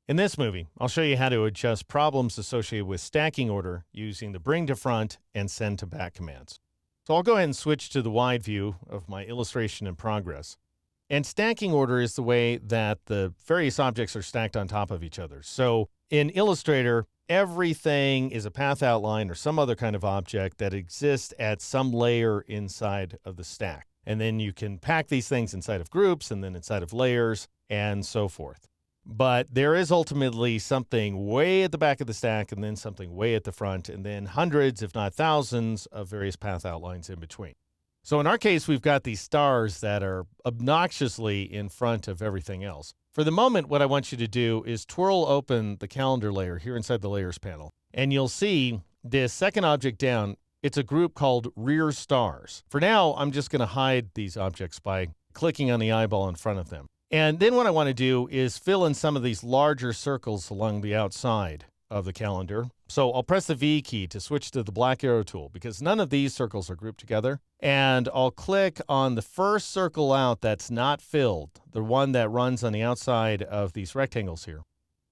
In this movie, I'll show you how to adjust problems associated with stacking order using the bring to front and send to back commands. So I'll go ahead and switch to the wide view of my illustration in progress. And stacking order is the way that the various objects are stacked on top of each other. So in Illustrator, everything is a path outline or some other kind of object that exists at some layer inside of the stack. And then you can pack these things inside of groups and then inside of layers and so forth. But there is ultimately something way at the back of the stack and then something way at the front, and then hundreds, if not thousands, of various path outlines in between. So in our case, we've got these stars that are obnoxiously in front of everything else. For the moment, what I want you to do is twirl open the calendar layer here inside the Layers panel, and you'll see this second object down. It's a group called rear stars. For now, I'm just going to hide these objects by clicking on the eyeball in front of them. And then what I want to do is fill in some of these larger circles along the outside of the calendar. So I'll press the V key to switch to the black arrow tool because none of these circles are grouped together. And I'll click on the first circle out that's not filled, the one that runs on the outside of these rectangles here,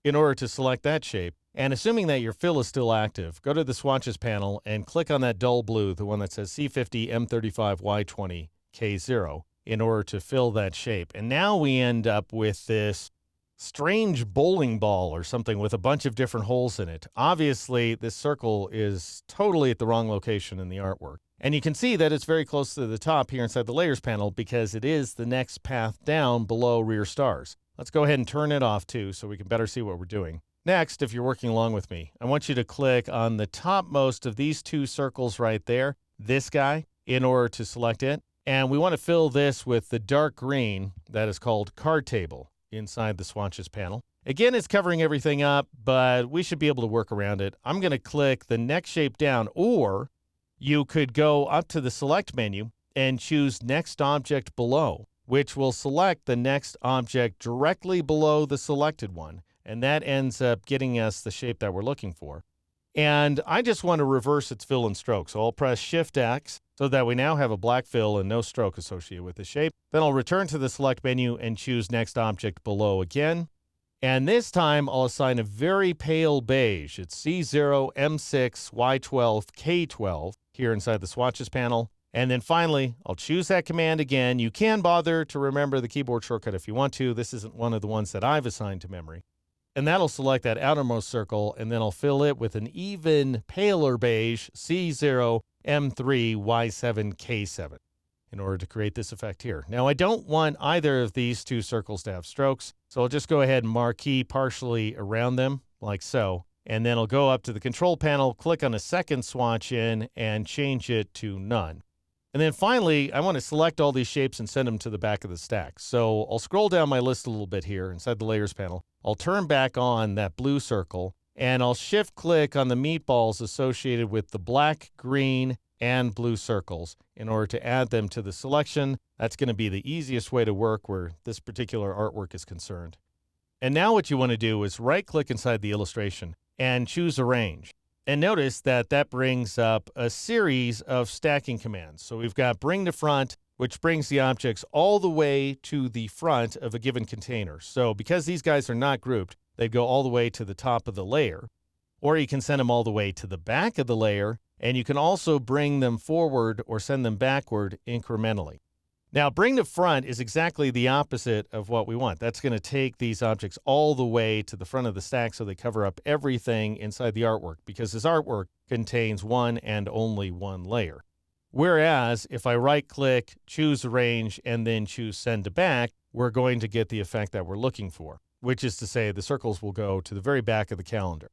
in order to select that shape. And assuming that your fill is still active, go to the swatches panel and click on that dull blue, the one that says C50, M35, Y20, K0. In order to fill that shape. And now we end up with this strange bowling ball or something with a bunch of different holes in it. Obviously, this circle is totally at the wrong location in the artwork. And you can see that it's very close to the top here inside the Layers panel because it is the next path down below rear stars. Let's go ahead and turn it off too so we can better see what we're doing. Next, if you're working along with me, I want you to click on the topmost of these two circles right there, this guy, in order to select it. And we want to fill this with the dark green that is called card table inside the swatches panel. Again, it's covering everything up, but we should be able to work around it. I'm going to click the next shape down, or you could go up to the select menu and choose next object below, which will select the next object directly below the selected one. And that ends up getting us the shape that we're looking for. And I just want to reverse its fill and stroke. So I'll press Shift X so that we now have a black fill and no stroke associated with the shape. Then I'll return to the select menu and choose next object below again. And this time I'll assign a very pale beige. It's C0, M6, Y12, K12 here inside the swatches panel. And then finally, I'll choose that command again. You can bother to remember the keyboard shortcut if you want to. This isn't one of the ones that I've assigned to memory. And that'll select that outermost circle, and then I'll fill it with an even paler beige C0, M3, Y7, K7 in order to create this effect here. Now, I don't want either of these two circles to have strokes, so I'll just go ahead and marquee partially around them, like so. And then I'll go up to the control panel, click on a second swatch in, and change it to none. And then finally, I want to select all these shapes and send them to the back of the stack. So I'll scroll down my list a little bit here inside the Layers panel. I'll turn back on that blue circle, and I'll shift-click on the meatballs associated with the black, green, and blue circles in order to add them to the selection. That's going to be the easiest way to work where this particular artwork is concerned. And now what you want to do is right-click inside the illustration and choose Arrange. And notice that that brings up a series of stacking commands. So we've got bring to front, which brings the objects all the way to the front of a given container. So because these guys are not grouped, they'd go all the way to the top of the layer. Or you can send them all the way to the back of the layer, and you can also bring them forward or send them backward incrementally. Now, bring to front is exactly the opposite of what we want. That's going to take these objects all the way to the front of the stack so they cover up everything inside the artwork, because this artwork contains one and only one layer. Whereas, if I right-click, choose Arrange, and then choose Send to Back, we're going to get the effect that we're looking for, which is to say the circles will go to the very back of the calendar.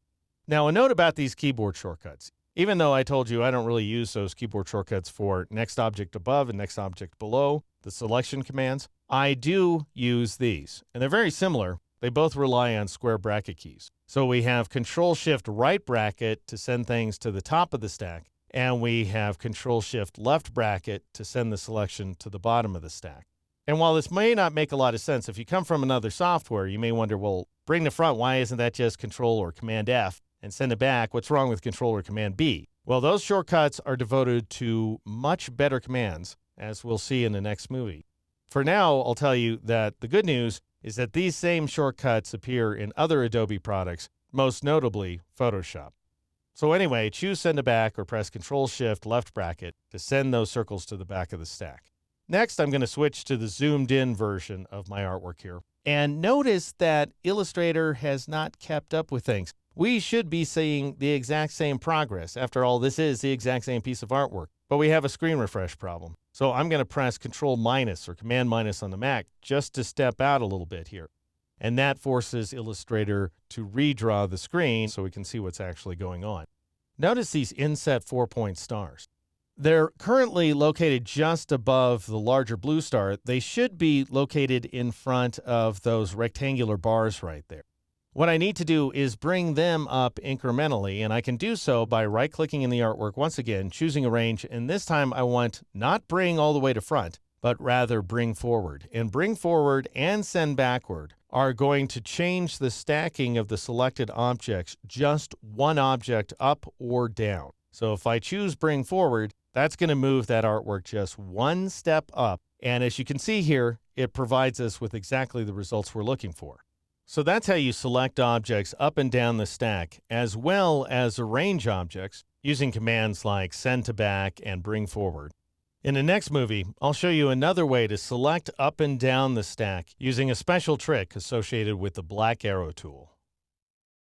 Now, a note about these keyboard shortcuts. Even though I told you I don't really use those keyboard shortcuts for next object above and next object below, the selection commands, I do use these. And they're very similar. They both rely on square bracket keys. So we have Control-Shift right bracket to send things to the top of the stack, and we have Control-Shift left bracket to send the selection to the bottom of the stack. And while this may not make a lot of sense, if you come from another software, you may wonder, well, bring to front, why isn't that just Control or Command F? And send it back, what's wrong with Control or Command B? Well, those shortcuts are devoted to much better commands, as we'll see in the next movie. For now, I'll tell you that the good news is that these same shortcuts appear in other Adobe products, most notably Photoshop. So anyway, choose Send to Back or press Control-Shift left bracket to send those circles to the back of the stack. Next, I'm going to switch to the zoomed-in version of my artwork here. And notice that Illustrator has not kept up with things. We should be seeing the exact same progress. After all, this is the exact same piece of artwork. But we have a screen refresh problem. So I'm going to press Control minus or Command minus on the Mac just to step out a little bit here. And that forces Illustrator to redraw the screen so we can see what's actually going on. Notice these inset 4-point stars. They're currently located just above the larger blue star. They should be located in front of those rectangular bars right there. What I need to do is bring them up incrementally, and I can do so by right-clicking in the artwork once again, choosing Arrange, and this time I want not bring all the way to front, but rather bring forward. And bring forward and send backward are going to change the stacking of the selected objects just one object up or down. So if I choose bring forward, that's going to move that artwork just one step up. And as you can see here, it provides us with exactly the results we're looking for. So that's how you select objects up and down the stack, as well as arrange objects using commands like send to back and bring forward. In the next movie, I'll show you another way to select up and down the stack using a special trick associated with the black arrow tool.